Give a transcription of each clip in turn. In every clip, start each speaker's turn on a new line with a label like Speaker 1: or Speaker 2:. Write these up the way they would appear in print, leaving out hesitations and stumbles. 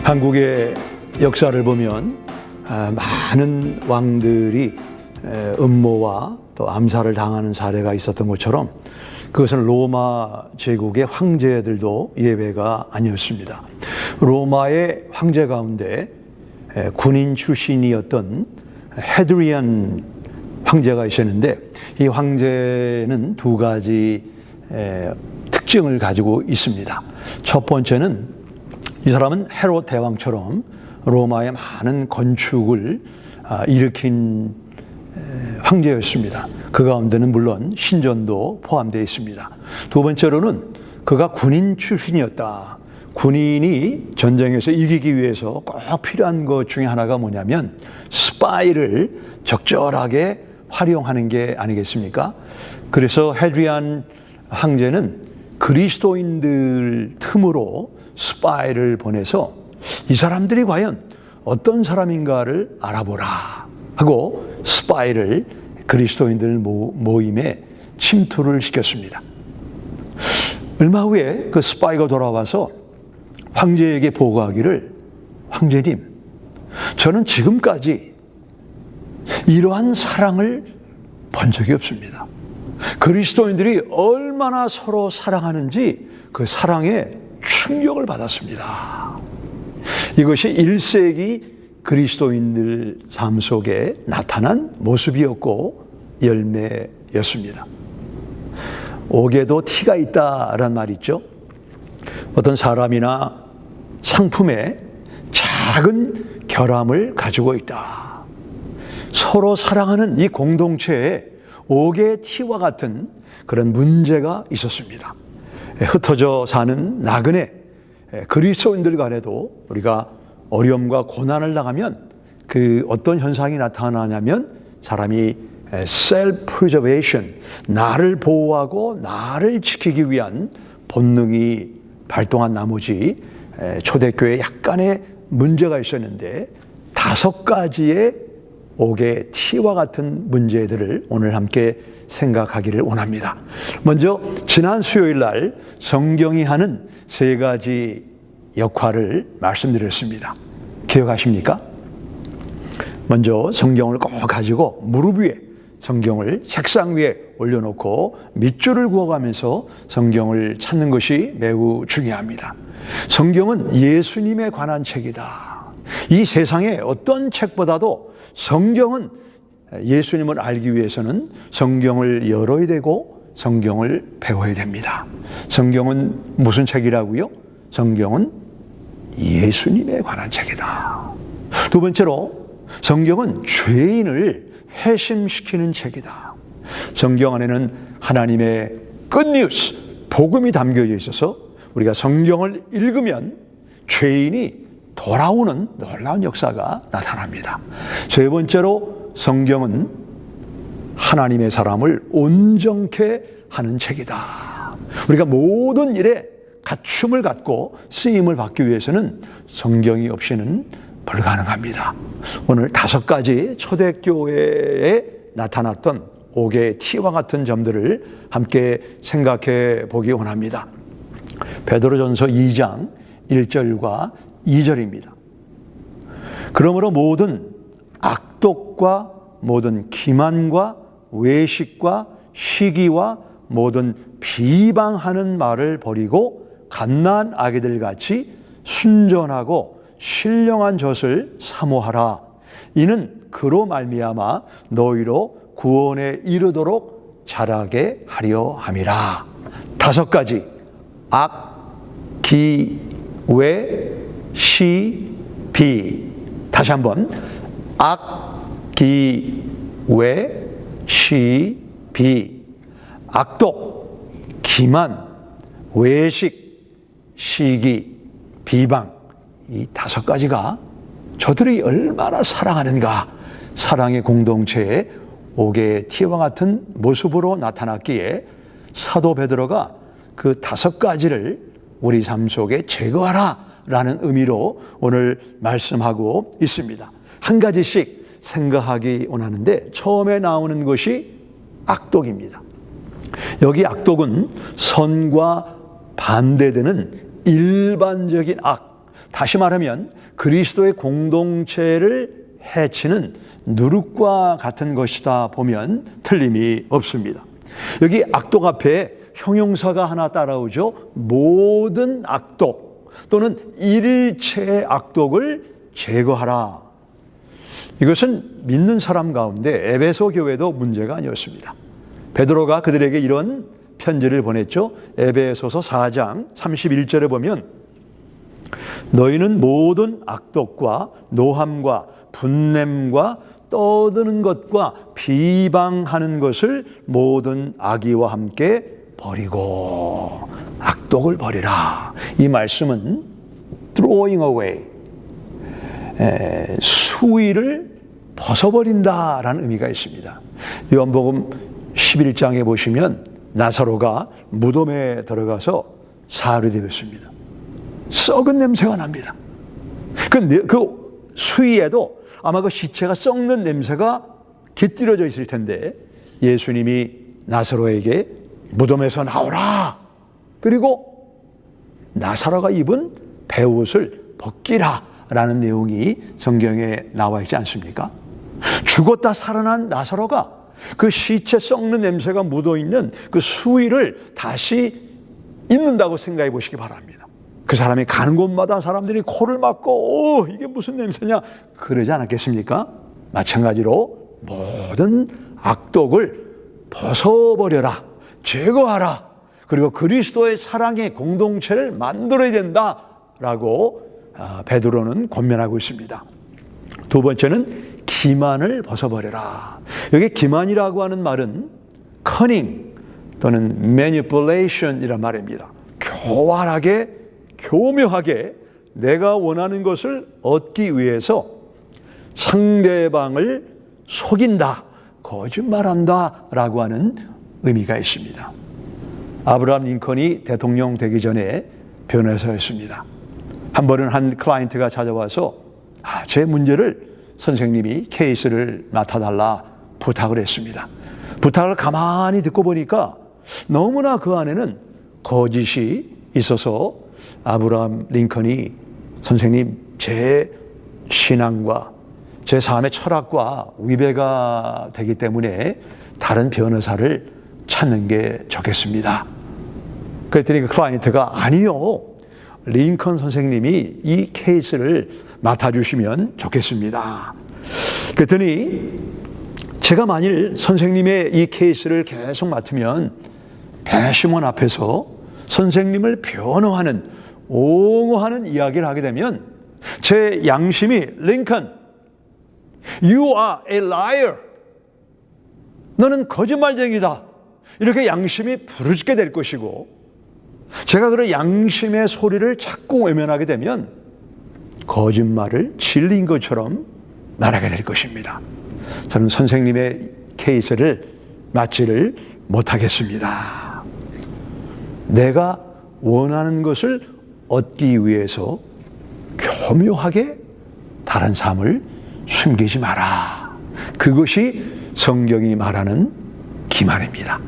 Speaker 1: 한국의 역사를 보면 많은 왕들이 음모와 또 암살을 당하는 사례가 있었던 것처럼 그것은 로마 제국의 황제들도 예외가 아니었습니다. 로마의 황제 가운데 군인 출신이었던 헤드리안 황제가 있었는데 이 황제는 두 가지 특징을 가지고 있습니다. 첫 번째는 이 사람은 헤롯 대왕처럼 로마의 많은 건축을 일으킨 황제였습니다. 그 가운데는 물론 신전도 포함되어 있습니다. 두 번째로는 그가 군인 출신이었다. 군인이 전쟁에서 이기기 위해서 꼭 필요한 것 중에 하나가 뭐냐면 스파이를 적절하게 활용하는 게 아니겠습니까? 그래서 헤드리안 황제는 그리스도인들 틈으로 스파이를 보내서 이 사람들이 과연 어떤 사람인가를 알아보라 하고 스파이를 그리스도인들 모임에 침투를 시켰습니다. 얼마 후에 그 스파이가 돌아와서 황제에게 보고하기를, 황제님, 저는 지금까지 이러한 사랑을 본 적이 없습니다. 그리스도인들이 얼마나 서로 사랑하는지 그 사랑에 충격을 받았습니다. 이것이 1세기 그리스도인들 삶 속에 나타난 모습이었고 열매였습니다. 옥에도 티가 있다라는 말이 있죠. 어떤 사람이나 상품에 작은 결함을 가지고 있다. 서로 사랑하는 이 공동체에 옥의 티와 같은 그런 문제가 있었습니다. 흩어져 사는 나그네 그리스도인들 간에도 우리가 어려움과 고난을 당하면 그 어떤 현상이 나타나냐면 사람이 self-preservation, 나를 보호하고 나를 지키기 위한 본능이 발동한 나머지 초대교회에 약간의 문제가 있었는데 5가지의 옥의 티와 같은 문제들을 오늘 함께 생각하기를 원합니다. 먼저 지난 수요일 날 성경이 하는 3가지 역할을 말씀드렸습니다. 기억하십니까? 먼저 성경을 꼭 가지고 무릎 위에 성경을 책상 위에 올려놓고 밑줄을 그어가면서 성경을 찾는 것이 매우 중요합니다. 성경은 예수님에 관한 책이다. 이 세상의 어떤 책보다도 성경은 예수님을 알기 위해서는 성경을 열어야 되고 성경을 배워야 됩니다. 성경은 무슨 책이라고요? 성경은 예수님에 관한 책이다. 두 번째로 성경은 죄인을 회심시키는 책이다. 성경 안에는 하나님의 굿뉴스, 복음이 담겨져 있어서 우리가 성경을 읽으면 죄인이 돌아오는 놀라운 역사가 나타납니다. 세 번째로 성경은 하나님의 사람을 온전케 하는 책이다. 우리가 모든 일에 갖춤을 갖고 쓰임을 받기 위해서는 성경이 없이는 불가능합니다. 오늘 5가지 초대교회에 나타났던 옥의 티와 같은 점들을 함께 생각해 보기 원합니다. 베드로전서 2장 1절과 2절입니다. 그러므로 모든 악독과 모든 기만과 외식과 시기와 모든 비방하는 말을 버리고 갓난 아기들 같이 순전하고 신령한 젖을 사모하라. 이는 그로 말미암아 너희로 구원에 이르도록 자라게 하려 함이라. 5가지 악, 기, 외, 시, 비. 다시 한번 악, 기, 외, 시, 비. 악독, 기만, 외식, 시기, 비방. 이 5가지가 저들이 얼마나 사랑하는가, 사랑의 공동체에 옥의 티와 같은 모습으로 나타났기에 사도 베드로가 그 5가지를 우리 삶 속에 제거하라 라는 의미로 오늘 말씀하고 있습니다. 한 가지씩 생각하기 원하는데 처음에 나오는 것이 악독입니다. 여기 악독은 선과 반대되는 일반적인 악, 다시 말하면 그리스도의 공동체를 해치는 누룩과 같은 것이다 보면 틀림이 없습니다. 여기 악독 앞에 형용사가 하나 따라오죠. 모든 악독 또는 일체의 악독을 제거하라. 이것은 믿는 사람 가운데 에베소 교회도 문제가 아니었습니다. 베드로가 그들에게 이런 편지를 보냈죠. 에베소서 4장 31절에 보면 너희는 모든 악독과 노함과 분냄과 떠드는 것과 비방하는 것을 모든 악의와 함께 버리고 악독을 버리라. 이 말씀은 throwing away, 수위를 벗어버린다라는 의미가 있습니다. 요한복음 11장에 보시면 나사로가 무덤에 들어가서 사흘이 되었습니다. 썩은 냄새가 납니다. 그 수위에도 아마 그 시체가 썩는 냄새가 깃들여져 있을 텐데 예수님이 나사로에게 무덤에서 나오라. 그리고 나사로가 입은 베옷을 벗기라 라는 내용이 성경에 나와 있지 않습니까? 죽었다 살아난 나사로가 그 시체 썩는 냄새가 묻어있는 그 수위를 다시 입는다고 생각해 보시기 바랍니다. 그 사람이 가는 곳마다 사람들이 코를 막고 이게 무슨 냄새냐 그러지 않았겠습니까? 마찬가지로 모든 악독을 벗어버려라, 제거하라, 그리고 그리스도의 사랑의 공동체를 만들어야 된다라고 베드로는 권면하고 있습니다. 두 번째는 기만을 벗어버려라. 여기 기만이라고 하는 말은 cunning 또는 manipulation이란 말입니다. 교활하게, 교묘하게 내가 원하는 것을 얻기 위해서 상대방을 속인다, 거짓말한다 라고 하는 의미가 있습니다. 아브라함 링컨이 대통령 되기 전에 변호사였습니다. 한 번은 한 클라이언트가 찾아와서 제 문제를 선생님이 케이스를 맡아달라 부탁을 했습니다. 부탁을 가만히 듣고 보니까 너무나 그 안에는 거짓이 있어서 아브라함 링컨이 선생님 제 신앙과 제 삶의 철학과 위배가 되기 때문에 다른 변호사를 찾는 게 좋겠습니다. 그랬더니 그 클라이언트가 아니요, 링컨 선생님이 이 케이스를 맡아주시면 좋겠습니다. 그랬더니 제가 만일 선생님의 이 케이스를 계속 맡으면 배심원 앞에서 선생님을 변호하는, 옹호하는 이야기를 하게 되면 제 양심이 링컨, you are a liar, 너는 거짓말쟁이다, 이렇게 양심이 부르짖게 될 것이고, 제가 그런 양심의 소리를 자꾸 외면하게 되면 거짓말을 진리인 것처럼 말하게 될 것입니다. 저는 선생님의 케이스를 맡지를 못하겠습니다. 내가 원하는 것을 얻기 위해서 교묘하게 다른 삶을 숨기지 마라. 그것이 성경이 말하는 기만입니다.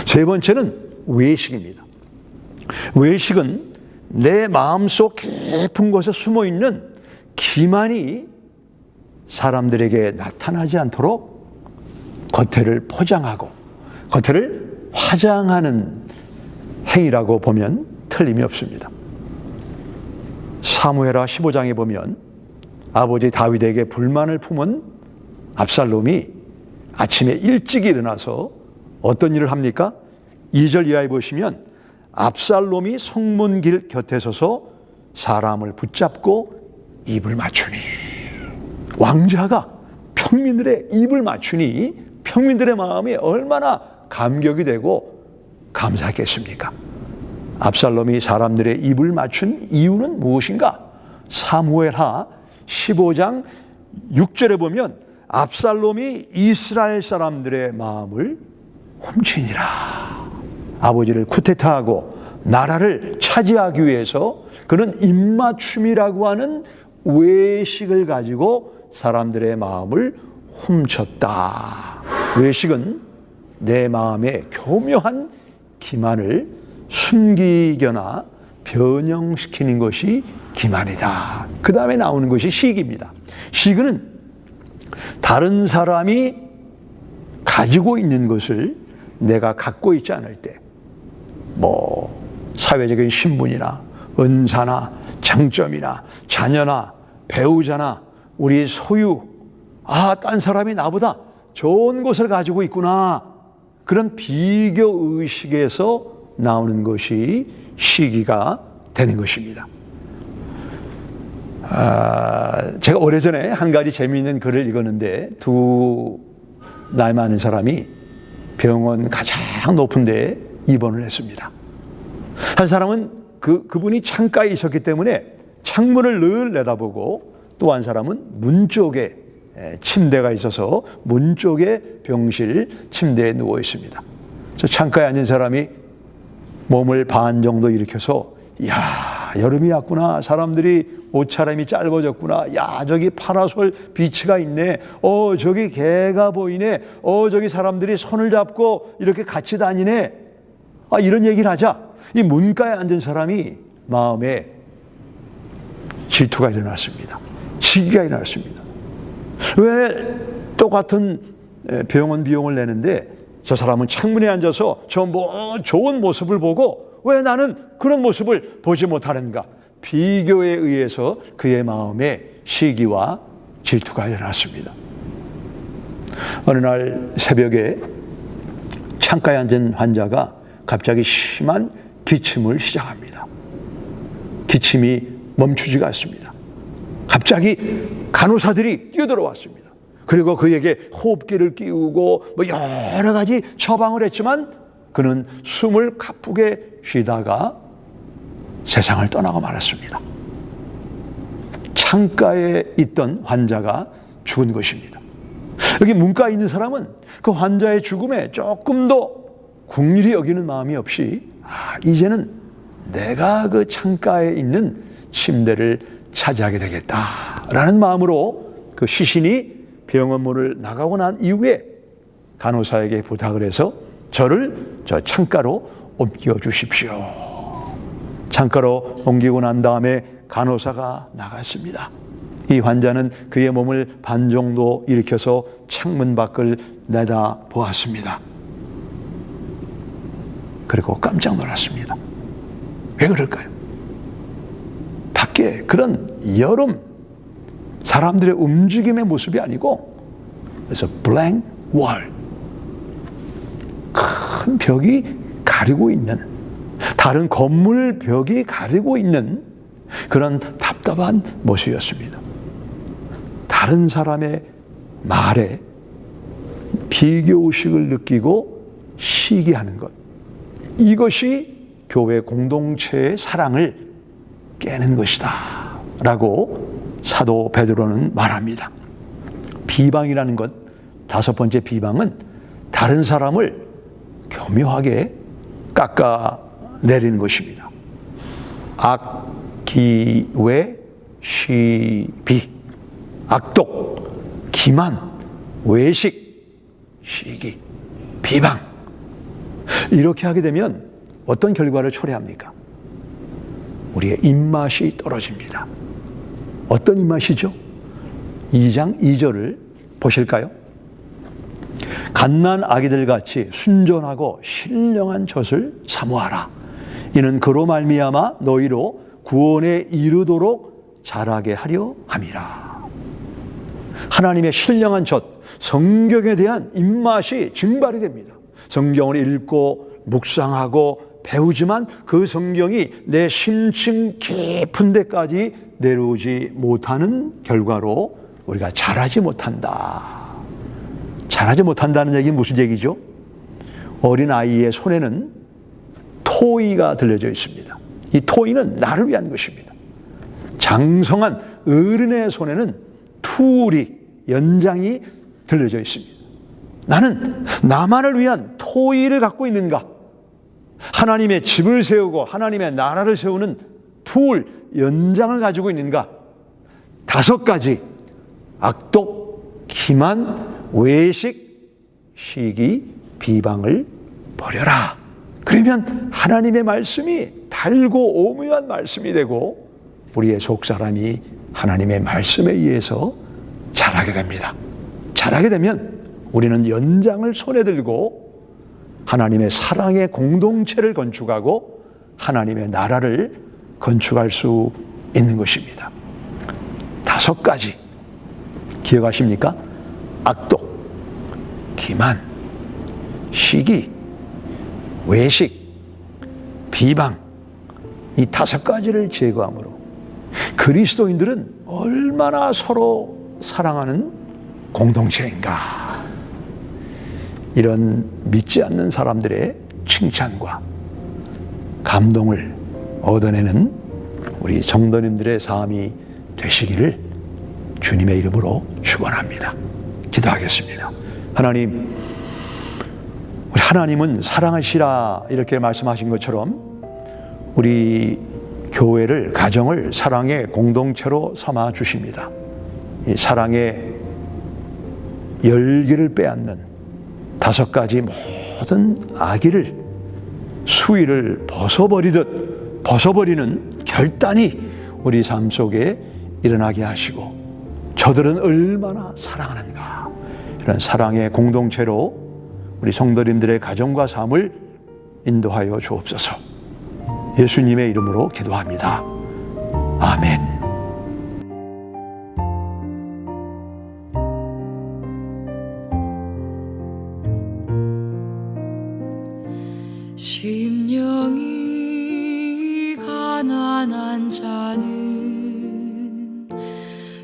Speaker 1: 세 번째는 외식입니다. 외식은 내 마음속 깊은 곳에 숨어있는 기만이 사람들에게 나타나지 않도록 겉에를 포장하고 겉에를 화장하는 행위라고 보면 틀림이 없습니다. 사무엘하 15장에 보면 아버지 다윗에게 불만을 품은 압살롬이 아침에 일찍 일어나서 어떤 일을 합니까? 2절 이하에 보시면 압살롬이 성문길 곁에 서서 사람을 붙잡고 입을 맞추니, 왕자가 평민들의 입을 맞추니 평민들의 마음이 얼마나 감격이 되고 감사했겠습니까? 압살롬이 사람들의 입을 맞춘 이유는 무엇인가? 사무엘하 15장 6절에 보면 압살롬이 이스라엘 사람들의 마음을 훔치니라. 아버지를 쿠데타하고 나라를 차지하기 위해서 그는 입맞춤이라고 하는 외식을 가지고 사람들의 마음을 훔쳤다. 외식은 내 마음의 교묘한 기만을 숨기거나 변형시키는 것이 기만이다. 그 다음에 나오는 것이 시기입니다. 시기는 다른 사람이 가지고 있는 것을 내가 갖고 있지 않을 때, 사회적인 신분이나 은사나 장점이나 자녀나 배우자나 우리 소유, 딴 사람이 나보다 좋은 것을 가지고 있구나. 그런 비교 의식에서 나오는 것이 시기가 되는 것입니다. 제가 오래전에 한 가지 재미있는 글을 읽었는데, 두 나이 많은 사람이 병원 가장 높은 데에 입원을 했습니다. 한 사람은 그분이 창가에 있었기 때문에 창문을 늘 내다보고, 또 한 사람은 문 쪽에 침대가 있어서 문 쪽에 병실 침대에 누워 있습니다. 저 창가에 앉은 사람이 몸을 반 정도 일으켜서, 야, 여름이 왔구나. 사람들이 옷차림이 짧아졌구나. 야, 저기 파라솔 비치가 있네. 저기 개가 보이네. 저기 사람들이 손을 잡고 이렇게 같이 다니네. 이런 얘기를 하자, 이 문가에 앉은 사람이 마음에 질투가 일어났습니다. 시기가 일어났습니다. 왜 똑같은 병원 비용을 내는데 저 사람은 창문에 앉아서 저 좋은 모습을 보고 왜 나는 그런 모습을 보지 못하는가? 비교에 의해서 그의 마음에 시기와 질투가 일어났습니다. 어느 날 새벽에 창가에 앉은 환자가 갑자기 심한 기침을 시작합니다. 기침이 멈추지가 않습니다. 갑자기 간호사들이 뛰어들어왔습니다. 그리고 그에게 호흡기를 끼우고 여러 가지 처방을 했지만 그는 숨을 가쁘게 쉬다가 세상을 떠나고 말았습니다. 창가에 있던 환자가 죽은 것입니다. 여기 문가에 있는 사람은 그 환자의 죽음에 조금도 긍휼히 여기는 마음이 없이, 이제는 내가 그 창가에 있는 침대를 차지하게 되겠다라는 마음으로 그 시신이 병원 문을 나가고 난 이후에 간호사에게 부탁을 해서 저를 저 창가로 옮겨 주십시오. 창가로 옮기고 난 다음에 간호사가 나갔습니다. 이 환자는 그의 몸을 반 정도 일으켜서 창문 밖을 내다보았습니다. 그리고 깜짝 놀랐습니다. 왜 그럴까요? 밖에 그런 여름 사람들의 움직임의 모습이 아니고, 그래서 blank wall, 큰 벽이 가리고 있는, 다른 건물 벽이 가리고 있는 그런 답답한 모습이었습니다. 다른 사람의 말에 비교의식을 느끼고 시기하는 것, 이것이 교회 공동체의 사랑을 깨는 것이다 라고 사도 베드로는 말합니다. 비방이라는 것, 다섯 번째 비방은 다른 사람을 교묘하게 깎아내리는 것입니다. 악기외 시비, 악독, 기만, 외식, 시기, 비방, 이렇게 하게 되면 어떤 결과를 초래합니까? 우리의 입맛이 떨어집니다. 어떤 입맛이죠? 2장 2절을 보실까요? 갓난 아기들 같이 순전하고 신령한 젖을 사모하라. 이는 그로 말미암아 너희로 구원에 이르도록 자라게 하려 함이라. 하나님의 신령한 젖, 성경에 대한 입맛이 증발이 됩니다. 성경을 읽고 묵상하고 배우지만 그 성경이 내 심층 깊은 데까지 내려오지 못하는 결과로 우리가 자라지 못한다. 자라지 못한다는 얘기는 무슨 얘기죠? 어린아이의 손에는 토이가 들려져 있습니다. 이 토이는 나를 위한 것입니다. 장성한 어른의 손에는 툴이, 연장이 들려져 있습니다. 나는 나만을 위한 토이를 갖고 있는가? 하나님의 집을 세우고 하나님의 나라를 세우는 툴, 연장을 가지고 있는가? 5가지: 악독, 기만, 외식, 시기, 비방을 버려라. 그러면 하나님의 말씀이 달고 오묘한 말씀이 되고 우리의 속사람이 하나님의 말씀에 의해서 자라게 됩니다. 자라게 되면 우리는 연장을 손에 들고 하나님의 사랑의 공동체를 건축하고 하나님의 나라를 건축할 수 있는 것입니다. 5가지 기억하십니까? 악독, 기만, 시기, 외식, 비방, 이 5가지를 제거함으로 그리스도인들은 얼마나 서로 사랑하는 공동체인가. 이런 믿지 않는 사람들의 칭찬과 감동을 얻어내는 우리 성도님들의 삶이 되시기를 주님의 이름으로 축원합니다. 기도하겠습니다. 하나님, 우리 하나님은 사랑하시라 이렇게 말씀하신 것처럼 우리 교회를, 가정을 사랑의 공동체로 삼아 주십니다. 이 사랑의 열기를 빼앗는 5가지 모든 악의를, 수위를 벗어버리는 결단이 우리 삶 속에 일어나게 하시고, 저들은 얼마나 사랑하는가, 이런 사랑의 공동체로 우리 성도님들의 가정과 삶을 인도하여 주옵소서. 예수님의 이름으로 기도합니다. 아멘.
Speaker 2: 심령이 가난한 자는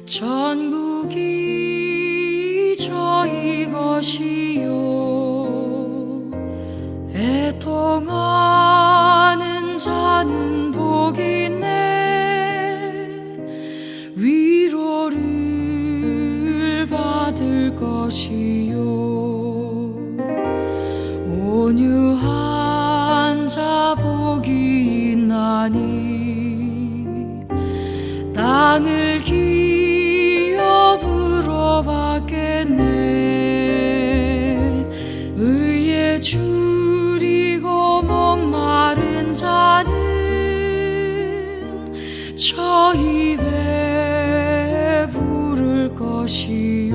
Speaker 2: 전국이 저희 것이요, 애통하는 자는 복이 있네, 위로를 받을 것이요, 온유한 자 복이 있나니 땅을 기업으로 받겠네. 의에 줄이고 목마른 자는 저 입에 부를 것이요,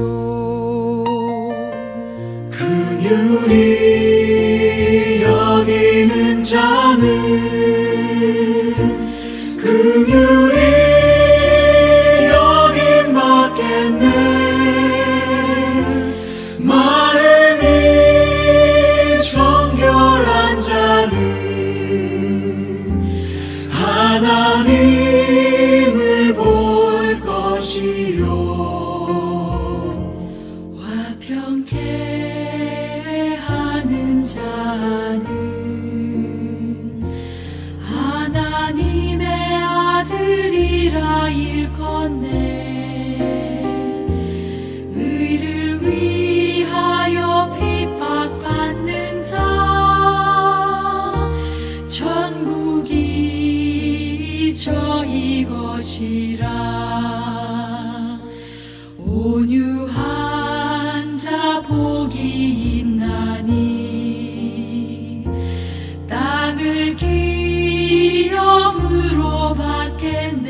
Speaker 2: 긍휼히 여기는 자는 긍휼히 여김 받겠네. 마음이 정결한 자는 하나님을 볼 것이요, 화평케 하는 자는 하나님의 아들이라 일컫네. 의를 위하여 핍박받는 자 전국이 저희 것이라. 온유한 자 복이 있나니 땅을 기업으로 받겠네.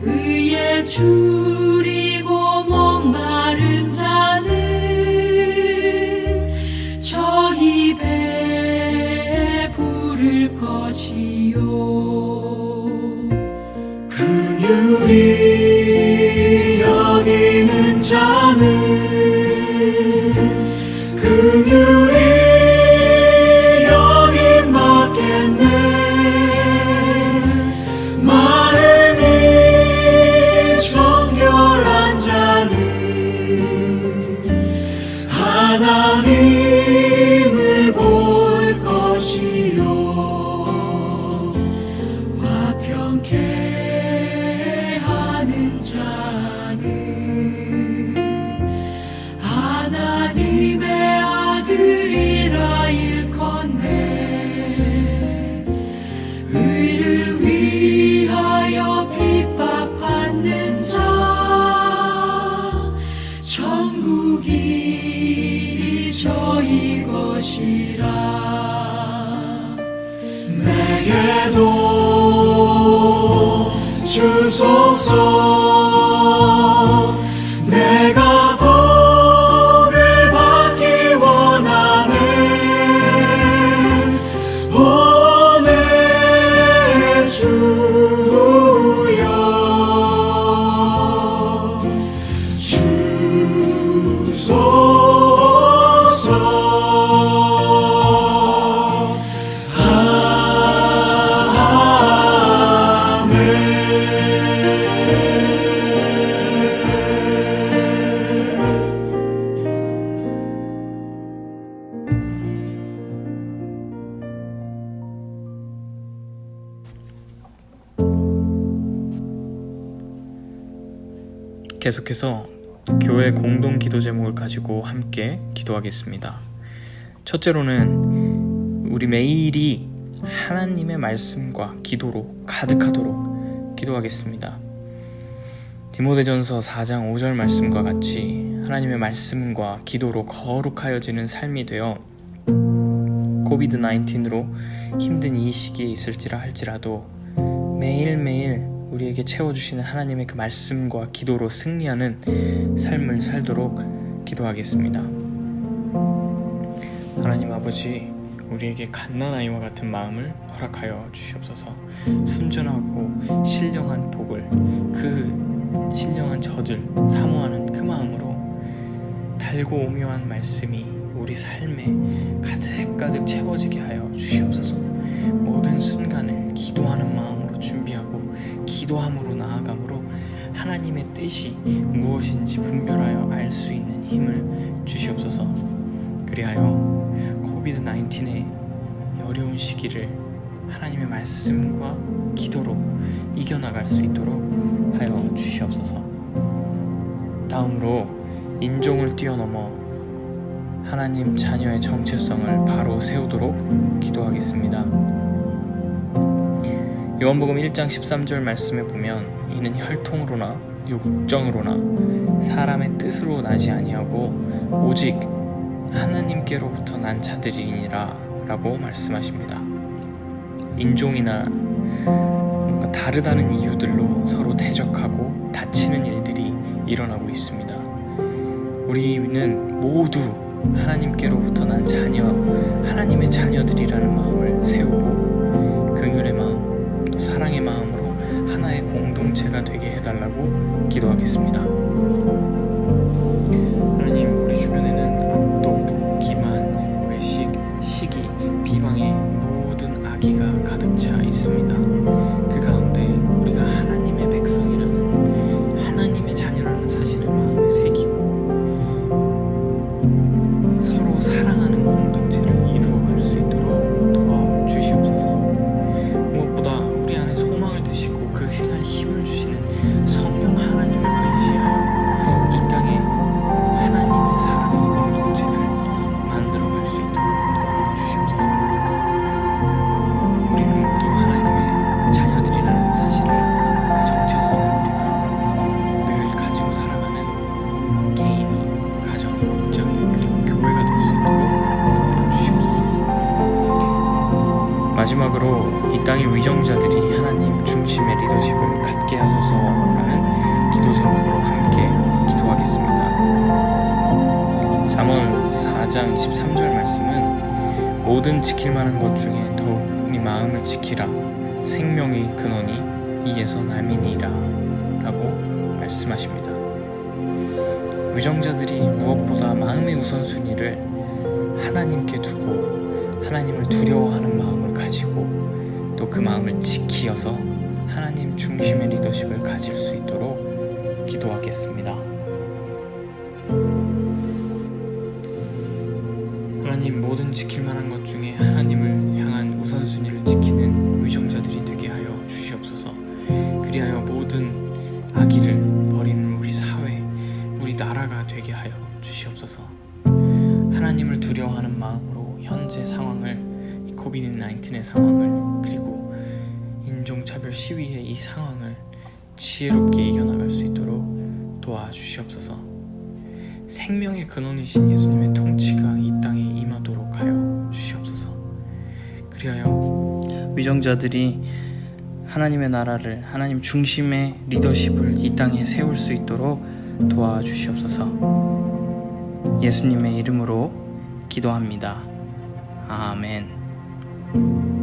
Speaker 2: 의에 줄이고 목마른 자는 저 입에 부를 것이요, 긍휼히 여기는 자는 긍휼히 여김 받겠네. 마음이 정결한 자는 하나님을 볼 것이요, 화평케 하는 자는 하나님의 아들이라 일컫네. 의를 위하여 핍박받는 자 전국이 저희 것이라. 내게도 주소서. 내가 복을 받기 원하네. 오 내 주여 주소서.
Speaker 3: 계속해서 교회 공동 기도 제목을 가지고 함께 기도하겠습니다. 첫째로는 우리 매일이 하나님의 말씀과 기도로 가득하도록 기도하겠습니다. 디모데전서 4장 5절 말씀과 같이 하나님의 말씀과 기도로 거룩하여지는 삶이 되어 코비드-19으로 힘든 이 시기에 있을지라 할지라도 매일매일 우리에게 채워주시는 하나님의 그 말씀과 기도로 승리하는 삶을 살도록 기도하겠습니다. 하나님 아버지, 우리에게 갓난아이와 같은 마음을 허락하여 주시옵소서. 순전하고 신령한 복을, 그 신령한 젖을 사모하는 그 마음으로 달고 오묘한 말씀이 우리 삶에 가득가득 채워지게 하여 주시옵소서. 모든 순간을 기도하는 마음으로 준비하고 기도함으로 나아감으로 하나님의 뜻이 무엇인지 분별하여 알 수 있는 힘을 주시옵소서. 그리하여 코비드-19의 어려운 시기를 하나님의 말씀과 기도로 이겨나갈 수 있도록 하여 주시옵소서. 다음으로 인종을 뛰어넘어 하나님 자녀의 정체성을 바로 세우도록 기도하겠습니다. 요한복음 1장 13절 말씀에 보면 이는 혈통으로나 육정으로나 사람의 뜻으로 나지 아니하고 오직 하나님께로부터 난 자들이니라 라고 말씀하십니다. 인종이나 뭔가 다르다는 이유들로 서로 대적하고 다치는 일들이 일어나고 있습니다. 우리는 모두 하나님께로부터 난 자녀, 하나님의 자녀들이라는 마음을 세우고 긍휼의 마음, 또 사랑의 마음으로 하나의 공동체가 되게 해달라고 기도하겠습니다. 하나님, 우리 주변에는 악독, 기만, 외식, 시기, 비방의 모든 악의가 가득 차 있습니다. 그 가운데 우리가 하나님의 백성이라는, 하나님의 자녀라는 사실을 마음에 새기고 서로 사랑하는 공동체를 이루어갈 수 있도록 도와주시옵소서. 무엇보다 우리 안에 소망을 드시고 그 행할 힘을 주시는 성령 하나님을 의지하여 이 땅에 하나님의 사랑의 공동체를 만들어갈 수 있도록 도와주시옵소서. 우리는 모두 하나님의 자녀들이라는 사실을, 그 정체성을 우리가 늘 가지고 살아가는 개인이, 가정이, 목장이, 그리고 교회가 될 수 있도록 도와주시옵소서. 마지막으로 이 땅의 위정자들이 하나님 중심의 리더십을 갖게 하소서라는 기도 제목으로 함께 기도하겠습니다. 잠언 4장 23절 말씀은 모든 지킬 만한 것 중에 더욱 네 마음을 지키라. 생명의 근원이 이에서 남이니라 라고 말씀하십니다. 위정자들이 무엇보다 마음의 우선순위를 하나님께 두고 하나님을 두려워하는 마음을 가지고 또 그 마음을 지키어서 하나님 중심의 리더십을 가질 수 있도록 기도하겠습니다. 하나님, 모든 지킬 만한 것 중에 하나님을 향한 우선순위를 지키는 위정자들이 되게 하여 주시옵소서. 그리하여 모든 악의를 버리는 우리 사회, 우리 나라가 되게 하여 주시옵소서. 하나님을 두려워하는 마음으로 현재 상황을, 이 코비드-19의 상황을, 그리고 인종차별 시위의 이 상황을 지혜롭게 이겨나갈 수 있도록 도와주시옵소서. 생명의 근원이신 예수님의 통치가 이 땅에 임하도록 하여 주시옵소서. 그리하여 위정자들이 하나님의 나라를, 하나님 중심의 리더십을 이 땅에 세울 수 있도록 도와주시옵소서. 예수님의 이름으로 기도합니다. 아멘.